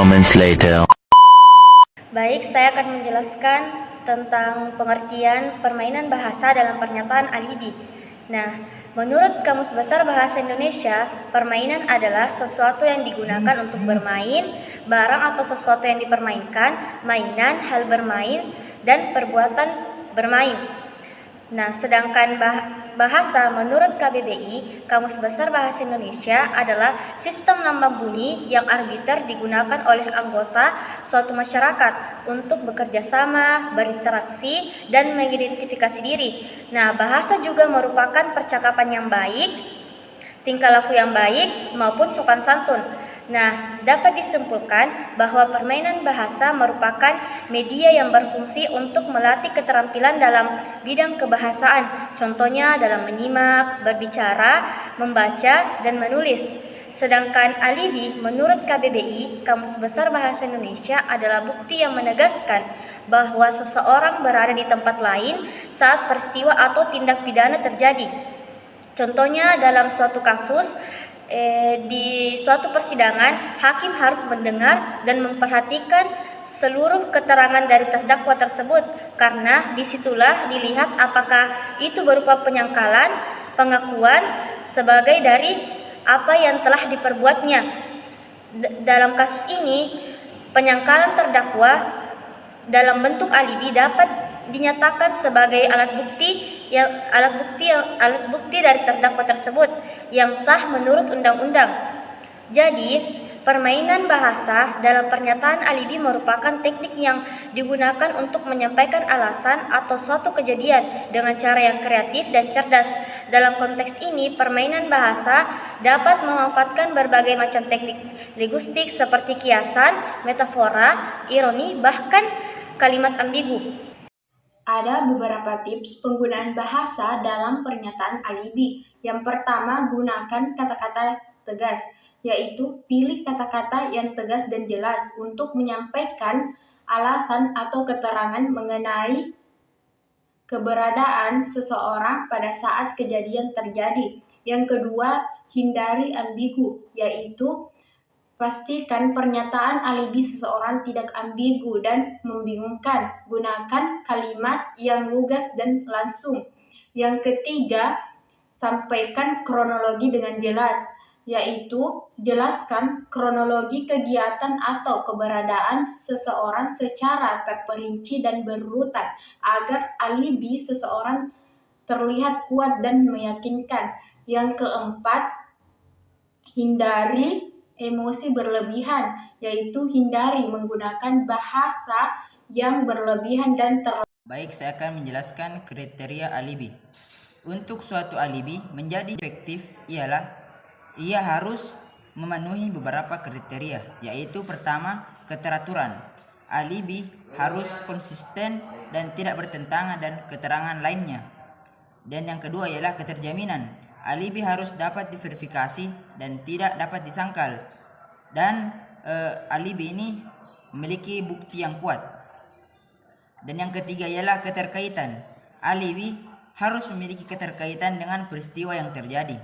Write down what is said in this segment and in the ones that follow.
moments later. Baik, saya akan menjelaskan tentang pengertian permainan bahasa dalam pernyataan alibi. Nah, menurut Kamus Besar Bahasa Indonesia, permainan adalah sesuatu yang digunakan untuk bermain, barang atau sesuatu yang dipermainkan, mainan, hal bermain, dan perbuatan bermain. Nah, sedangkan bahasa menurut KBBI, Kamus Besar Bahasa Indonesia adalah sistem lambang bunyi yang arbiter digunakan oleh anggota suatu masyarakat untuk bekerja sama, berinteraksi, dan mengidentifikasi diri. Nah, bahasa juga merupakan percakapan yang baik, tingkah laku yang baik, maupun sopan santun. Nah, dapat disimpulkan bahwa permainan bahasa merupakan media yang berfungsi untuk melatih keterampilan dalam bidang kebahasaan, contohnya dalam menyimak, berbicara, membaca, dan menulis. Sedangkan alibi menurut KBBI, Kamus Besar Bahasa Indonesia, adalah bukti yang menegaskan bahwa seseorang berada di tempat lain saat peristiwa atau tindak pidana terjadi. Contohnya dalam suatu kasus, di suatu persidangan, hakim harus mendengar dan memperhatikan seluruh keterangan dari terdakwa tersebut, karena disitulah dilihat apakah itu berupa penyangkalan, pengakuan sebagai dari apa yang telah diperbuatnya. Dalam kasus ini, penyangkalan terdakwa dalam bentuk alibi dapat dinyatakan sebagai alat bukti dari terdakwa tersebut yang sah menurut undang-undang. Jadi, permainan bahasa dalam pernyataan alibi merupakan teknik yang digunakan untuk menyampaikan alasan atau suatu kejadian dengan cara yang kreatif dan cerdas. Dalam konteks ini, permainan bahasa dapat memanfaatkan berbagai macam teknik linguistik seperti kiasan, metafora, ironi, bahkan kalimat ambigu. Ada beberapa tips penggunaan bahasa dalam pernyataan alibi. Yang pertama, gunakan kata-kata tegas, yaitu pilih kata-kata yang tegas dan jelas untuk menyampaikan alasan atau keterangan mengenai keberadaan seseorang pada saat kejadian terjadi. Yang kedua, hindari ambigu, yaitu pastikan pernyataan alibi seseorang tidak ambigu dan membingungkan. Gunakan kalimat yang lugas dan langsung. Yang ketiga, sampaikan kronologi dengan jelas, yaitu jelaskan kronologi kegiatan atau keberadaan seseorang secara terperinci dan berurutan agar alibi seseorang terlihat kuat dan meyakinkan. Yang keempat, hindari emosi berlebihan, yaitu hindari menggunakan bahasa yang berlebihan dan Baik, saya akan menjelaskan kriteria alibi. Untuk suatu alibi menjadi efektif ialah ia harus memenuhi beberapa kriteria, yaitu pertama, keteraturan. Alibi harus konsisten dan tidak bertentangan dengan keterangan lainnya. Dan yang kedua ialah keterjaminan. Alibi harus dapat diverifikasi dan tidak dapat disangkal. Dan alibi ini memiliki bukti yang kuat. Dan yang ketiga ialah keterkaitan. Alibi harus memiliki keterkaitan dengan peristiwa yang terjadi.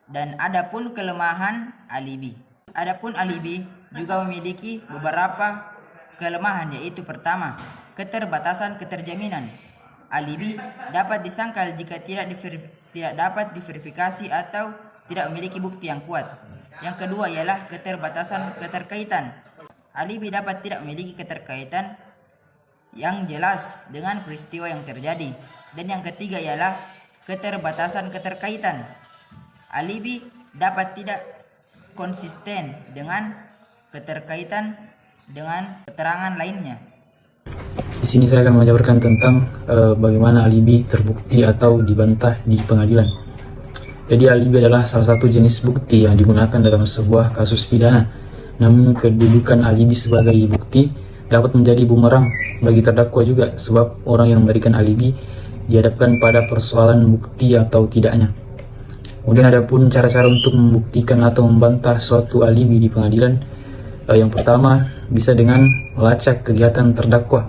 Dan adapun kelemahan alibi. Adapun alibi juga memiliki beberapa kelemahan, yaitu pertama, keterbatasan keterjaminan. Alibi dapat disangkal jika tidak dapat diverifikasi atau tidak memiliki bukti yang kuat. Yang kedua ialah keterbatasan keterkaitan. Alibi dapat tidak memiliki keterkaitan yang jelas dengan peristiwa yang terjadi. Dan yang ketiga ialah keterbatasan keterkaitan. Alibi dapat tidak konsisten dengan keterkaitan dengan keterangan lainnya. Di sini saya akan menjabarkan tentang bagaimana alibi terbukti atau dibantah di pengadilan. Jadi alibi adalah salah satu jenis bukti yang digunakan dalam sebuah kasus pidana. Namun kedudukan alibi sebagai bukti dapat menjadi bumerang bagi terdakwa juga, sebab orang yang memberikan alibi dihadapkan pada persoalan bukti atau tidaknya. Kemudian ada pun cara-cara untuk membuktikan atau membantah suatu alibi di pengadilan. Yang pertama bisa dengan melacak kegiatan terdakwa.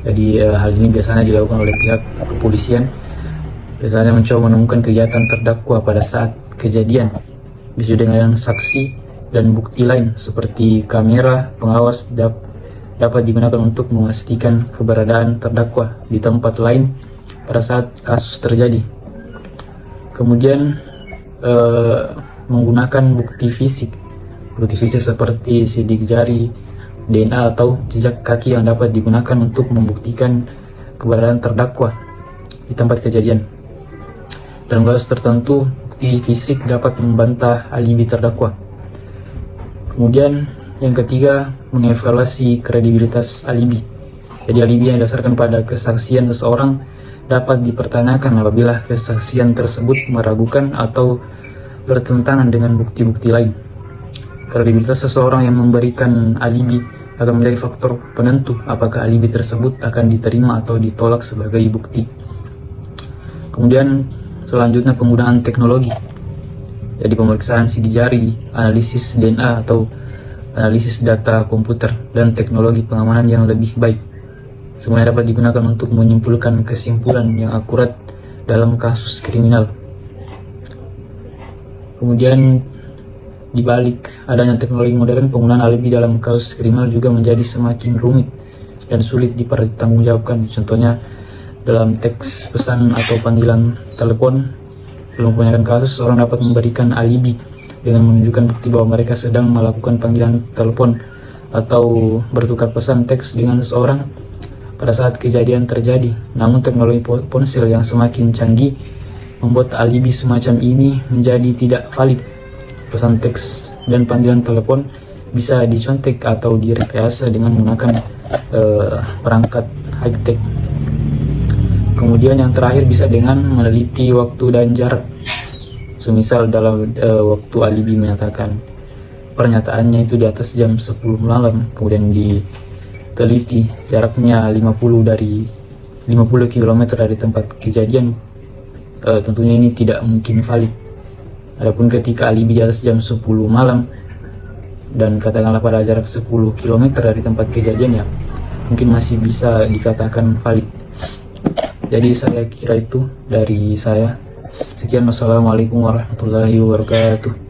Jadi hal ini biasanya dilakukan oleh pihak kepolisian. Biasanya mencoba menemukan kegiatan terdakwa pada saat kejadian. Bisa dengan saksi dan bukti lain seperti kamera pengawas dapat digunakan untuk memastikan keberadaan terdakwa di tempat lain pada saat kasus terjadi. Kemudian menggunakan bukti fisik seperti sidik jari, DNA atau jejak kaki yang dapat digunakan untuk membuktikan keberadaan terdakwa di tempat kejadian. Dalam kasus tertentu, bukti fisik dapat membantah alibi terdakwa. Kemudian yang ketiga, mengevaluasi kredibilitas alibi. Jadi alibi yang didasarkan pada kesaksian seseorang dapat dipertanyakan apabila kesaksian tersebut meragukan atau bertentangan dengan bukti-bukti lain. Kredibilitas seseorang yang memberikan alibi akan menjadi faktor penentu apakah alibi tersebut akan diterima atau ditolak sebagai bukti. Kemudian selanjutnya penggunaan teknologi. Jadi pemeriksaan sidik jari, analisis DNA atau analisis data komputer, dan teknologi pengamanan yang lebih baik. Semuanya dapat digunakan untuk menyimpulkan kesimpulan yang akurat dalam kasus kriminal. Kemudian di balik adanya teknologi modern, penggunaan alibi dalam kasus kriminal juga menjadi semakin rumit dan sulit dipertanggungjawabkan. Contohnya dalam teks pesan atau panggilan telepon. Dalam kebanyakan kasus, orang dapat memberikan alibi dengan menunjukkan bukti bahwa mereka sedang melakukan panggilan telepon atau bertukar pesan teks dengan seseorang pada saat kejadian terjadi. Namun teknologi ponsel yang semakin canggih membuat alibi semacam ini menjadi tidak valid. Pesan teks dan panggilan telepon bisa dicontek atau direkayasa dengan menggunakan perangkat high-tech. Kemudian yang terakhir bisa dengan meneliti waktu dan jarak. Semisal dalam waktu alibi menyatakan pernyataannya itu di atas jam 10 malam, kemudian diteliti jaraknya 50 km dari tempat kejadian, tentunya ini tidak mungkin valid. Adapun ketika alibi di atas jam 10 malam dan katakanlah pada jarak 10 km dari tempat kejadian, ya mungkin masih bisa dikatakan valid. Jadi saya kira itu dari saya. Sekian, wassalamualaikum warahmatullahi wabarakatuh.